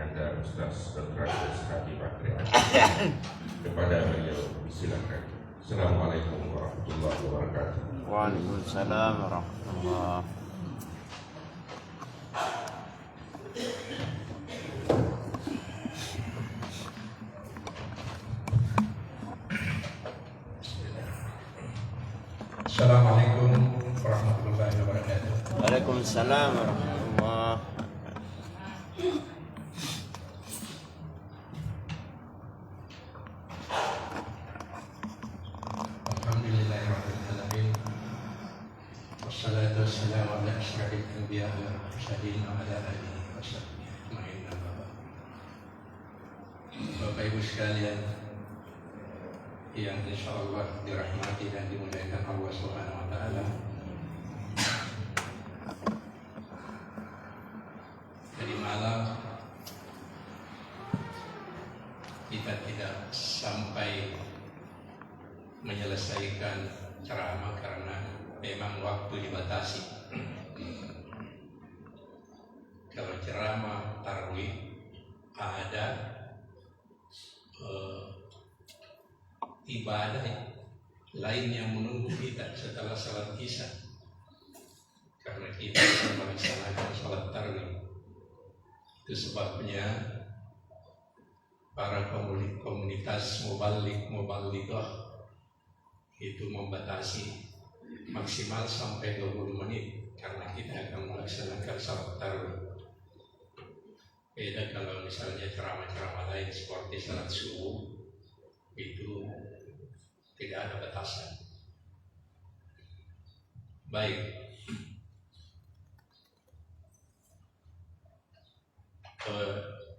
Anda Ustaz Dr. Hadi Bakri kepada beliau. Silakan. Assalamualaikum warahmatullahi wabarakatuh. Waalaikumsalam warahmatullahi. Assalamualaikum warahmatullahi wabarakatuh. Waalaikumsalam warahmatullahi. Alhamdulillahirabbil alamin. Wassalatu wassalamu ala asyrafil anbiya wal mursalin wa ala alihi washabbihi ajmain. Bapak Ibu sekalian yang insyaallah dirahmati dan dimuliakan Allah Subhanahu wa taala. Tadi malam kita tidak sampai menyelesaikan ceramah karena memang waktu dibatasi. Kalau ceramah tarawih ada ibadah lain yang menunggu kita setelah salat isya, karena kita akan melaksanakan salat tarawih. Itu sebabnya para komunitas muballighah itu membatasi maksimal sampai 20 menit karena kita akan melaksanakan salat tarawih. Beda kalau misalnya ceramah-ceramah lain seperti salat subuh, itu tidak ada batasan. Baik,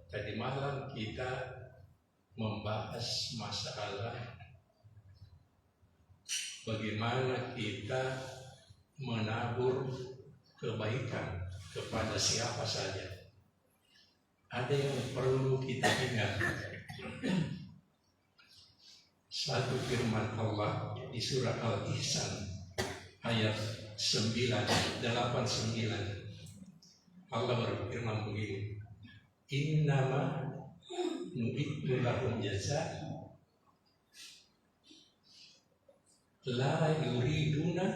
tadi malam kita membahas masalah bagaimana kita menabur kebaikan kepada siapa saja. Ada yang perlu kita ingat. Satu firman Allah di surah Al-Ihsan ayat 89. Allah berfirman begini, innama nu'iddu lahum jaza la yuriduna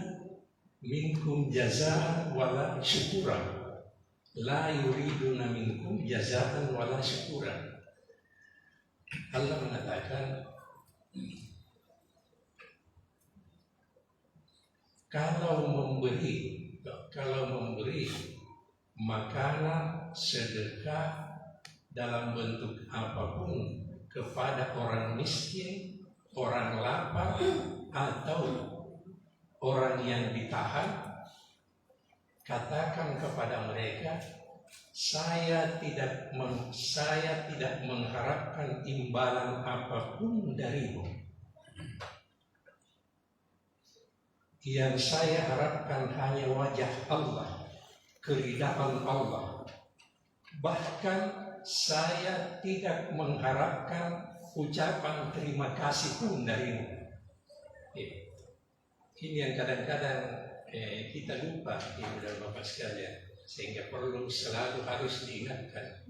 minkum jazaan wala syukuran. La yuriduna minkum jazaan wala syukuran. Allah mengatakan, kalau memberi makanan sedekah dalam bentuk apapun kepada orang miskin, orang lapar, atau orang yang ditahan, katakan kepada mereka, saya tidak mengharapkan imbalan apapun darimu. Yang saya harapkan hanya wajah Allah, keridhaan Allah. Bahkan saya tidak mengharapkan ucapan terima kasih pun darimu. Ini yang kadang-kadang kita lupa, Ibu dan Bapak sekalian, sehingga perlu selalu harus diingatkan.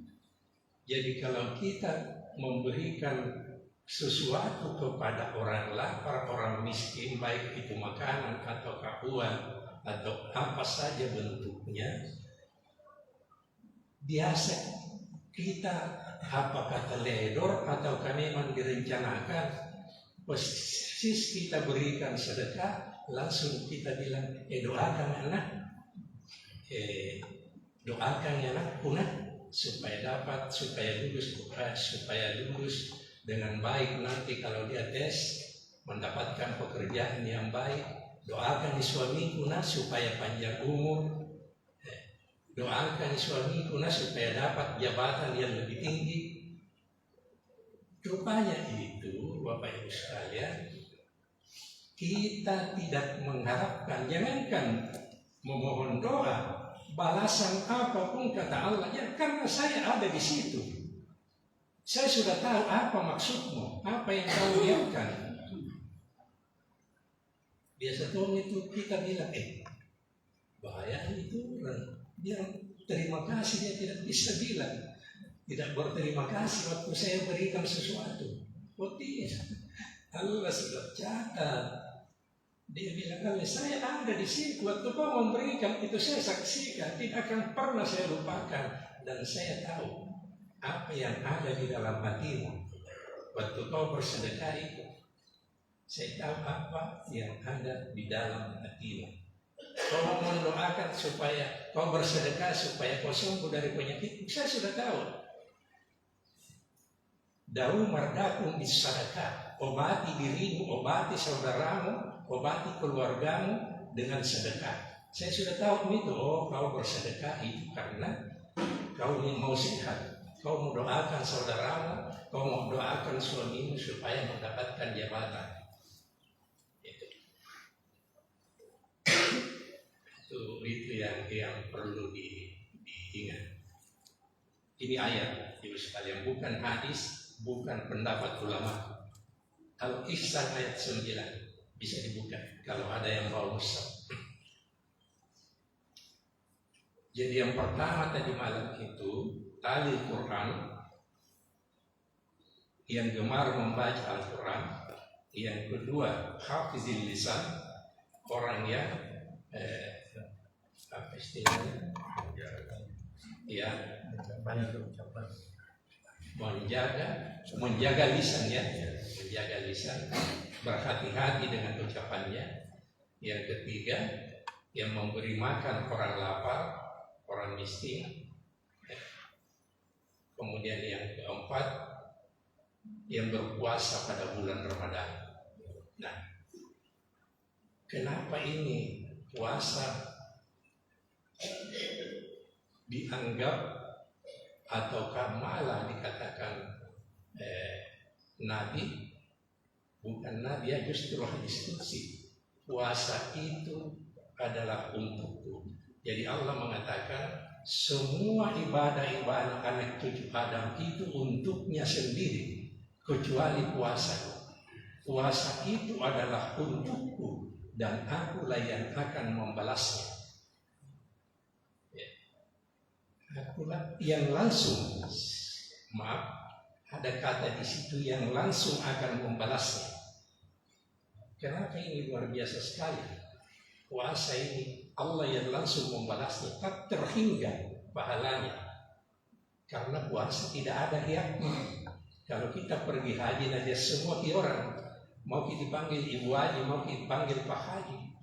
Jadi kalau kita memberikan sesuatu kepada orang lapar, orang miskin, baik itu makanan atau kahuan atau apa saja bentuknya, biasa kita apakah teledor atau memang direncanakan, persis kita berikan sedekah, langsung kita bilang, doakan anak, doakan anak punah supaya dapat, supaya lulus dengan baik nanti kalau dia tes mendapatkan pekerjaan yang baik. Doakan suamiku nak supaya panjang umur, doakan suamiku nak supaya dapat jabatan yang lebih tinggi. Rupanya itu Bapak Ibu sekalian, kita tidak mengharapkan, jangankan memohon doa, balasan apapun kata Allah, ya karena saya ada di situ. Saya sudah tahu apa maksudmu, apa yang kau lihatkan. Biasa tuh itu kita bilang, bahaya itu orang. Dia terima kasih, dia tidak bisa bilang. tidak berterima kasih waktu saya berikan sesuatu. Oh tidak, Allah sudah catat. Dia bilang, Allah saya ada di sini waktu kau memberikan itu, saya saksikan, tidak akan pernah saya lupakan, dan saya tahu apa yang ada di dalam hatimu waktu kau bersedekah itu. Saya tahu apa yang ada di dalam hatimu. Kau mendoakan supaya kau bersedekah supaya kau sembuh dari penyakit, saya sudah tahu. Dawu mardakum bisadaqah, obati dirimu, obati saudaramu, obati keluargamu dengan sedekah. Saya sudah tahu itu. Oh, kau bersedekah itu karena kau mau sehat, kau mau doakan saudaramu, kau mau doakan suamimu supaya mendapatkan jabatan. Itu yang perlu diingat. Ini ayat, ibu sekalian, bukan hadis, bukan pendapat ulama. Kalau ihsan ayat 9 bisa dibuka kalau ada yang mau musab. Jadi yang pertama tadi malam itu tali Quran, yang gemar membaca Al-Quran. Yang kedua hafizil lisan, orang yang apa istilahnya ya, menjaga lisannya, menjaga lisan, berhati-hati dengan ucapannya. Yang ketiga, yang memberi makan orang lapar, orang miskin. Kemudian yang keempat, yang berpuasa pada bulan Ramadan. Nah, kenapa ini puasa dianggap ataukah malah dikatakan nabi? Bukan nabi ya, justru hadis qudsi. Puasa itu adalah untukku. Jadi Allah mengatakan semua ibadah-ibadah anak cucu Adam itu untuknya sendiri, kecuali puasa. Puasa itu adalah untukku dan akulah yang akan membalasnya. Akulah yang langsung, maaf, ada kata di situ yang langsung akan membalasnya. Kenapa ini luar biasa sekali? Puasa ini Allah yang langsung membalasnya, tak terhingga pahalanya. Karena puasa tidak ada riaknya. Kalau kita pergi haji aja semua orang, mau kita dipanggil ibu haji, mau kita dipanggil pak haji,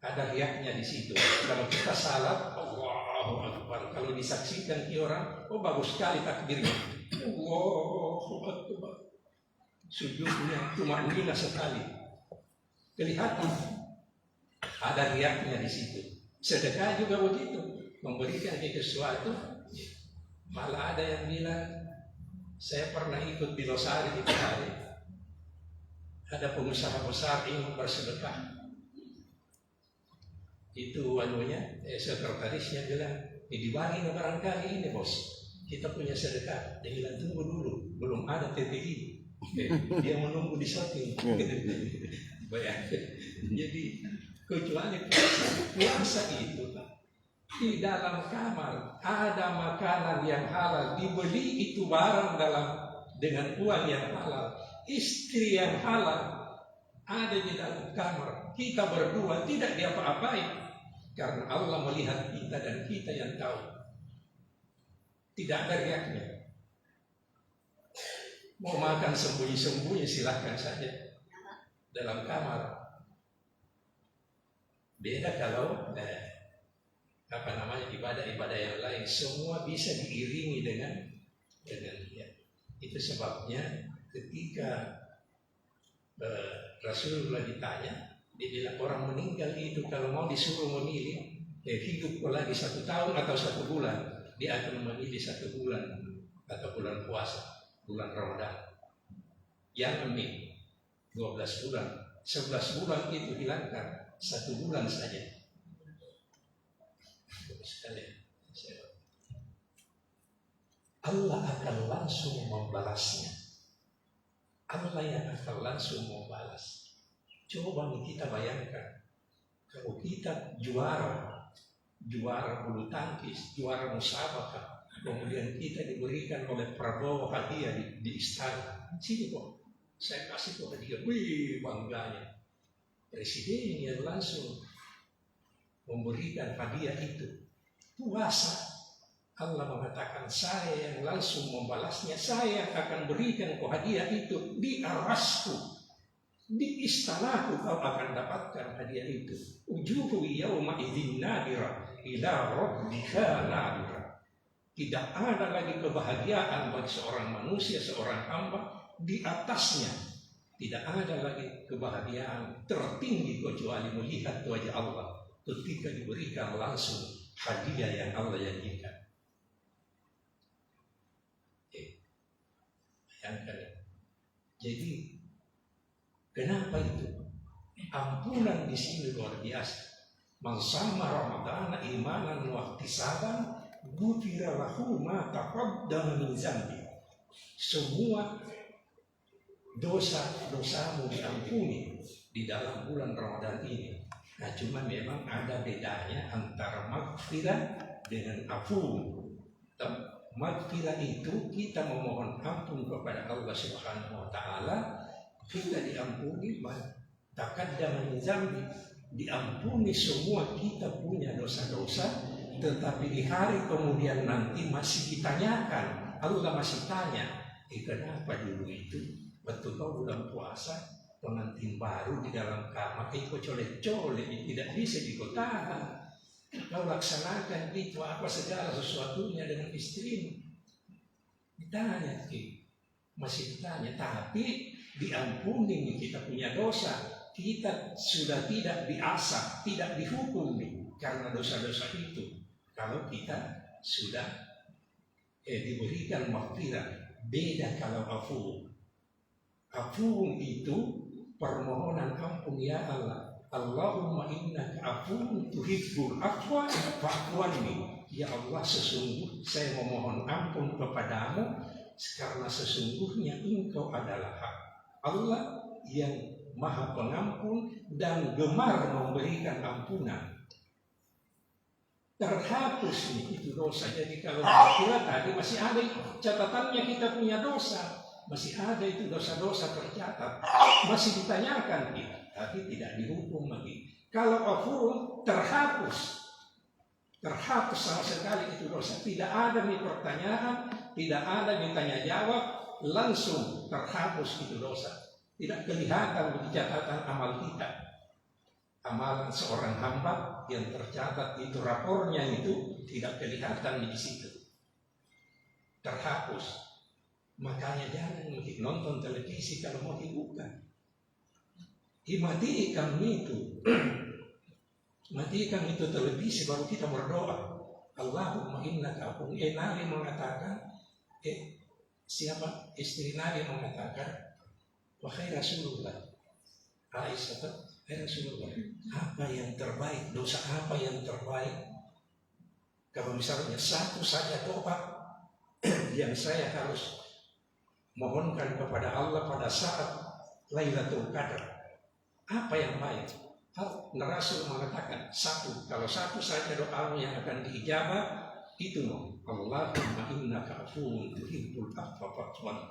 ada riaknya di situ. Kalau kita salat, Allahu Akbar. Kalau disaksikan orang, oh bagus sekali takbirnya, Allahu Akbar. Sujudnya cuma nina sekali, kelihatan ada riaknya di situ. Sedekah juga begitu, memberikan sesuatu. Malah ada yang bilang, saya pernah ikut di Losari di hari, ada pengusaha besar ingin bersedekah. Itu sekretarisnya bilang, dibagi barangkali ini bos, kita punya sedekah. Dia bilang tunggu dulu, belum ada TPI. Dia menunggu di shopping. Jadi kecuali puasa itu di dalam kamar ada makanan yang halal, dibeli itu barang dengan uang yang halal, istri yang halal ada di dalam kamar, kita berdua tidak diapa-apain karena Allah melihat kita dan kita yang tahu. Tidak ada riaknya. Mau makan sembunyi-sembunyi silahkan saja dalam kamar. Beda kalau ibadah-ibadah yang lain semua bisa diiringi dengan dia. Itu sebabnya ketika Rasulullah ditanya, dia bilang orang meninggal itu kalau mau disuruh memilih hidup lagi 1 tahun atau 1 bulan, dia akan memilih 1 bulan atau bulan puasa, bulan Ramadan. Jangan memilih 12 bulan, 11 bulan itu hilangkan, 1 bulan saja. Allah akan langsung membalasnya. Allah yang akan langsung membalas. Coba nih kita bayangkan, kalau kita juara bulu tangkis, juara musabaqah, kemudian kita diberikan oleh Prabowo hadiah di istana. Sini kok, saya kasih kok hadiah. Wih, bangganya. Presiden yang langsung memberikan hadiah itu. Puasa. Allah mengatakan, saya yang langsung membalasnya, saya yang akan berikan kau hadiah itu di arasku, di istanaku kau akan dapatkan hadiah itu. Ujuhu yawma idzin nadira ila rabbika nadira. Tidak ada lagi kebahagiaan bagi seorang manusia, seorang hamba di atasnya. Tidak ada lagi kebahagiaan tertinggi kecuali melihat wajah Allah ketika diberikan langsung hadiah yang Allah janjikan. Bayangkan. Jadi kenapa itu? Ampunan di sini luar biasa. Man sama Ramadhan imanan wa ihtisaban ghufira lahu ma taqaddama min dzambi. Semua dosa-dosamu diampuni di dalam bulan Ramadan ini. Nah, cuma memang ada bedanya antara maghfirah dengan afu. Maghfirah itu kita memohon ampun kepada Allah Subhanahu wa taala, kita diampuni, taqaddama min dzambi, diampuni semua kita punya dosa-dosa, tetapi di hari kemudian nanti masih ditanyakan, Allah masih tanya, kenapa dulu itu waktu kau bulan puasa pengantin baru di dalam kamar kau colek-colek, tidak bisa dikotakan. Kau laksanakan itu apa segala sesuatunya dengan istrimu. Ditanya, masih ditanya, tapi diampuni kita punya dosa. Kita sudah tidak diasah, tidak dihukum karena dosa-dosa itu. Kalau kita sudah diberikan maghfirah, beda kalau afu. Afu itu permohonan ampun, ya Allah. Allahumma innaka afuwwun tuhibbul afwa fa'fu anni. Ya Allah, sesungguhnya saya memohon ampun kepadamu karena sesungguhnya Engkau adalah Allah yang Maha Pengampun dan gemar memberikan ampunan. Terhapus itu dosa. Jadi kalau kita tadi masih ada catatannya, kita punya dosa, masih ada itu dosa-dosa tercatat, masih ditanyakan kita, tapi tidak dihukum lagi. Kalau afuun terhapus sama sekali itu dosa, tidak ada nih pertanyaan, tidak ada ditanya jawab, langsung terhapus itu dosa, tidak kelihatan di catatan amal kita. Amalan seorang hamba yang tercatat itu rapornya itu tidak kelihatan di situ, terhapus. Makanya jangan nonton televisi kalau mau hibukan. Matikan itu, matikan itu televisi baru kita berdoa. Allahumma innaka afuwwun. Nabi mengatakan, siapa istri Nabi mengatakan, wahai Rasulullah, Aisyah, Rasulullah, apa yang terbaik, dosa apa yang terbaik? Kalau misalnya satu saja doa yang saya harus mohonkan kepada Allah pada saat Lailatul Qadar, apa yang baik? Rasul mengatakan satu, kalau satu saja doamu yang akan diijabah, itu Allahumma innaka afuwwun tuhibbul afwa fa'fu anni.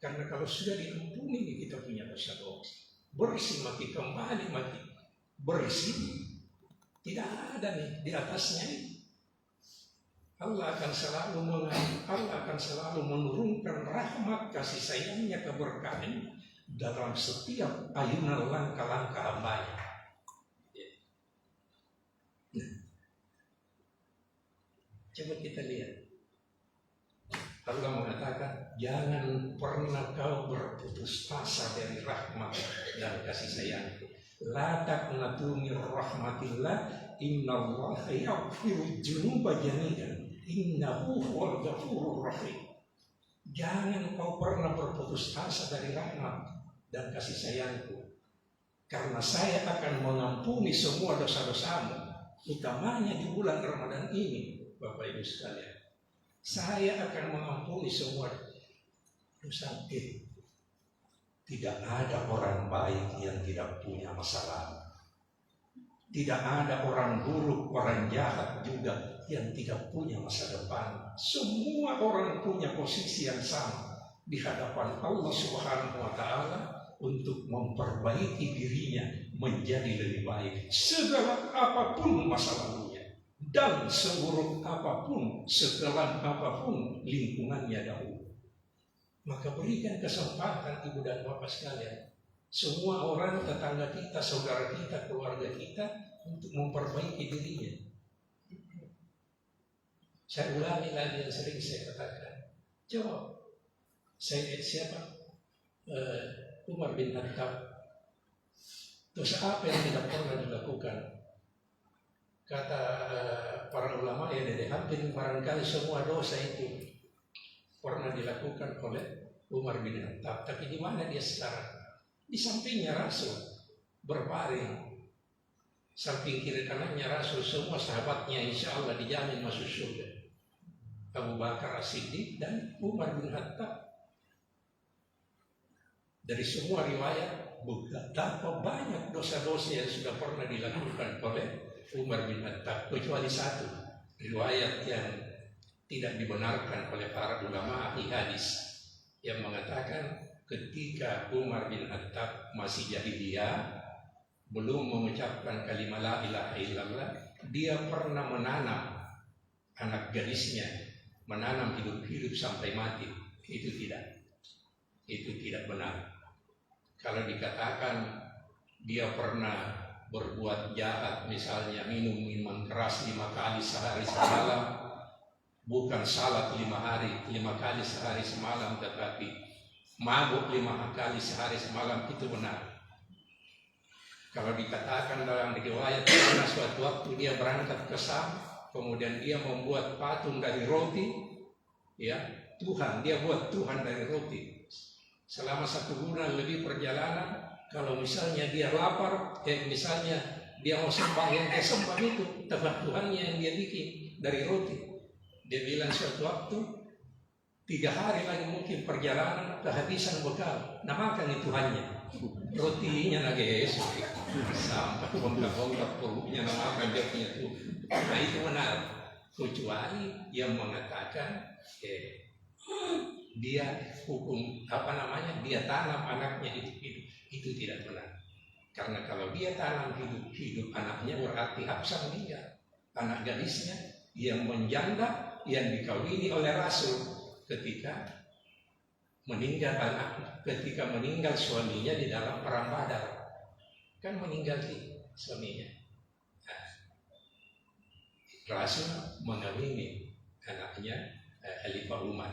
Karena kalau sudah diampuni kita punya dosa-dosa, bersih mati kembali mati bersih, tidak ada nih di atasnya ini. Allah akan selalu menurunkan rahmat kasih sayangnya, keberkahan dalam setiap ayunan langkah-langkah hambanya. Coba kita lihat. Allah mengatakan, jangan pernah kau berputus asa dari rahmat dan kasih sayangku. La taqnatu min rahmatillah, innallaha yaghfiru dzunuba jami'an, innahu huwal ghafurur rahim. Jangan kau pernah berputus asa dari rahmat dan kasih sayangku, karena saya akan mengampuni semua dosa-dosamu, utamanya di bulan Ramadan ini, Bapak Ibu sekalian. Saya akan mengampuni semua dosa. Tidak ada orang baik yang tidak punya masalah. Tidak ada orang buruk, orang jahat juga yang tidak punya masa depan. Semua orang punya posisi yang sama di hadapan Allah Subhanahu wa Ta'ala untuk memperbaiki dirinya menjadi lebih baik. Segala apapun masa lalunya dan seburuk apapun, sekelam apapun lingkungannya dahulu. Maka berikan kesempatan ibu dan bapak sekalian, semua orang, tetangga kita, saudara kita, keluarga kita untuk memperbaiki dirinya. Saya ulangi lagi yang sering saya katakan. Coba saya lihat siapa? Umar bin Khattab. Terus apa yang tidak pernah dilakukan? Kata para ulama ya, hampir barangkali semua dosa itu pernah dilakukan oleh Umar bin Khattab. Tapi di mana dia sekarang? Di sampingnya Rasul berbaring, samping kiri kanannya Rasul, semua sahabatnya insya Allah dijamin masuk surga. Abu Bakar As-Siddiq dan Umar bin Khattab. Dari semua riwayat betapa banyak dosa-dosa yang sudah pernah dilakukan oleh Umar bin Khattab, kecuali satu riwayat yang tidak dibenarkan oleh para ulama ahli hadis yang mengatakan ketika Umar bin Khattab masih jahiliyah, belum mengucapkan kalimat la ilaha illallah, dia pernah menanam anak gadisnya, menanam hidup-hidup sampai mati. Itu tidak benar. Kalau dikatakan dia pernah berbuat jahat, misalnya minum minuman keras 5 kali sehari semalam, bukan salat 5 kali sehari semalam, tetapi mabuk 5 kali sehari semalam, itu benar. Kalau dikatakan dalam riwayat, karena suatu waktu dia berangkat ke Syam, kemudian dia membuat patung dari roti, ya Tuhan, dia buat Tuhan dari roti. Selama 1 bulan lebih perjalanan, kalau misalnya dia lapar, misalnya dia mau sembah, yang dia sembah itu tempat Tuhannya yang dia bikin dari roti. Dia bilang suatu waktu 3 hari lagi mungkin perjalanan, kehabisan bekal. Nah makan itu Tuhannya, rotinya lagi esok sampai bongkar-bongkar perutnya, nah makan dia punya Tuhan. Nah itu benar, kecuali yang mengatakan dia hukum dia tanam anaknya hidup-hidup, itu tidak benar. Karena kalau dia tanam hidup-hidup anaknya, berarti Habsah meninggal, anak gadisnya yang menjanda, yang dikawini oleh Rasul ketika meninggal suaminya di dalam perang Badar, kan meninggal suaminya. Nah, Rasul mengawini anaknya Khalifah Umar.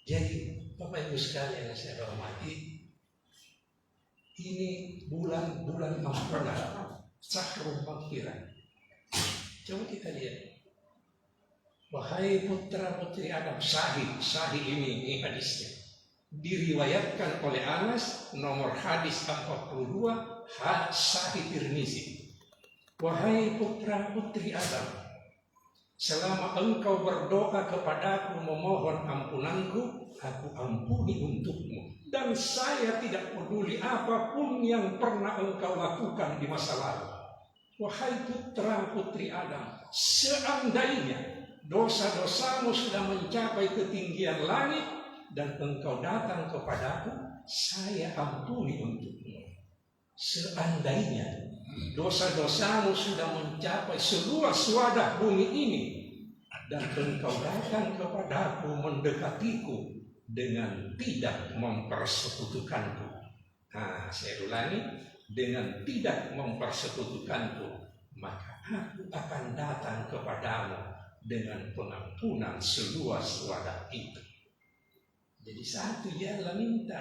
Jadi Bapak Ibu sekalian yang saya hormati, ini bulan ampunan, Syahrul Maghfirah. Coba kita lihat. Wahai putra putri Adam, sahih ini hadisnya. Diriwayatkan oleh Anas, nomor hadis 42, sahih Tirmizi. Wahai putra putri Adam, selama engkau berdoa kepadaku memohon ampunanku, aku ampuni untukmu. Dan saya tidak peduli apapun yang pernah engkau lakukan di masa lalu. Wahai putra putri Adam, seandainya dosa-dosamu sudah mencapai ketinggian langit dan engkau datang kepadaku, saya ampuni untukmu. Seandainya dosa-dosamu sudah mencapai seluas wadah bumi ini dan engkau datang kepadaku, mendekatiku dengan tidak mempersekutukanku. Nah, saya ulangi, dengan tidak mempersekutukanku, maka aku akan datang kepadamu dengan pengampunan seluas wadah itu. Jadi satu dia minta,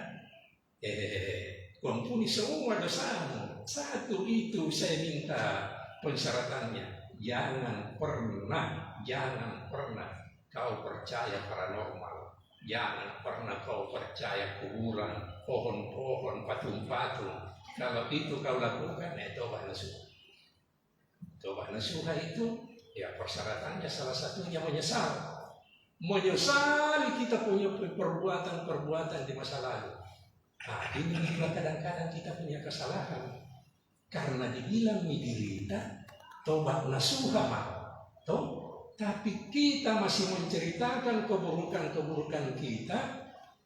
ampuni semua dosamu. Satu itu saya minta persyaratannya, jangan pernah kau percaya paranormal, jangan pernah kau percaya kuburan, pohon-pohon, patung-patung. Kalau itu kau lakukan, tobat nasuha. Tobat nasuha itu ya persyaratannya salah satunya menyesali kita punya perbuatan-perbuatan di masa lalu. Nah, ini juga kadang-kadang kita punya kesalahan. karena dibilang menderita tobat nasuha mah. Tapi kita masih menceritakan keburukan-keburukan kita,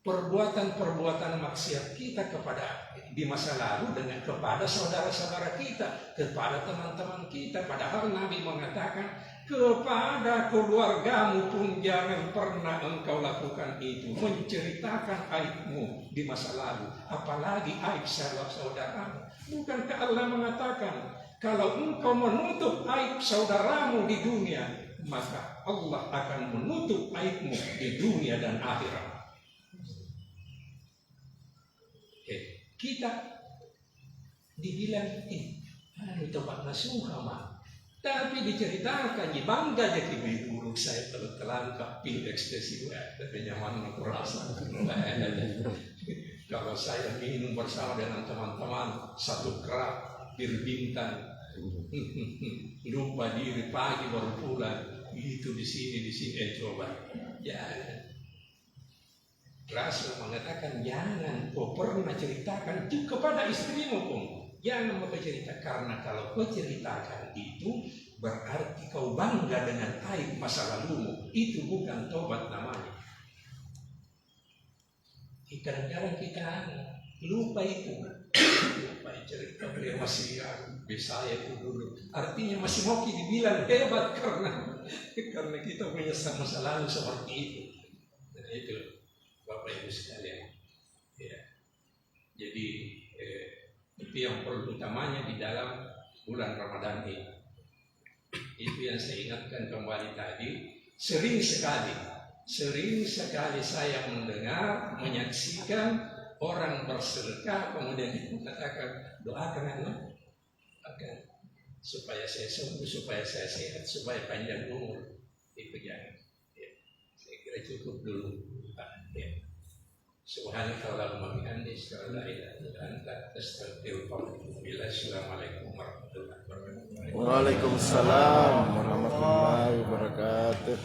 perbuatan-perbuatan maksiat kita kepada di masa lalu dengan kepada saudara-saudara kita, kepada teman-teman kita. Padahal Nabi mengatakan kepada keluargamu pun jangan pernah engkau lakukan itu, menceritakan aibmu di masa lalu, apalagi aib saudaramu. Bukankah Allah mengatakan kalau engkau menutup aib saudaramu di dunia, maka Allah akan menutup aibmu di dunia dan akhirat. Kita dibilang tobat nasuha mah, tapi diceritakan bangga jadi buruk saya telan kapil ekstasi tapi nyaman kurasa. Kalau saya minum bersama dengan teman-teman satu kerak bir bintang, lupa diri pagi baru pulang, itu di sini coba ya. Rasul mengatakan jangan kau pernah ceritakan itu kepada istrimu pun, jangan mau cerita, karena kalau kau ceritakan itu berarti kau bangga dengan aib masa lalumu, itu bukan tobat namanya. Kadang-kadang kita lupa itu, lupa cerita beliau masih bisa itu dulu, artinya masih mau dibilang hebat karena kita punya masa lalu seperti itu. Dan itu Bapak Ibu sekalian, ya. Jadi itu yang perlu utamanya di dalam bulan Ramadan ini. Itu yang saya ingatkan kembali tadi. Sering sekali saya mendengar, menyaksikan orang bersedekah kemudian mengatakan doakan anak agar supaya saya sembuh, supaya saya sehat, supaya panjang umur. Itu jangan. Ya. Saya kira cukup dulu. Ya. Subhanakallahumma bihamdika la ilaha illa anta astaghfiruka wa atubu ilaik. Assalamualaikum warahmatullahi wabarakatuh. Waalaikumsalam warahmatullahi wabarakatuh.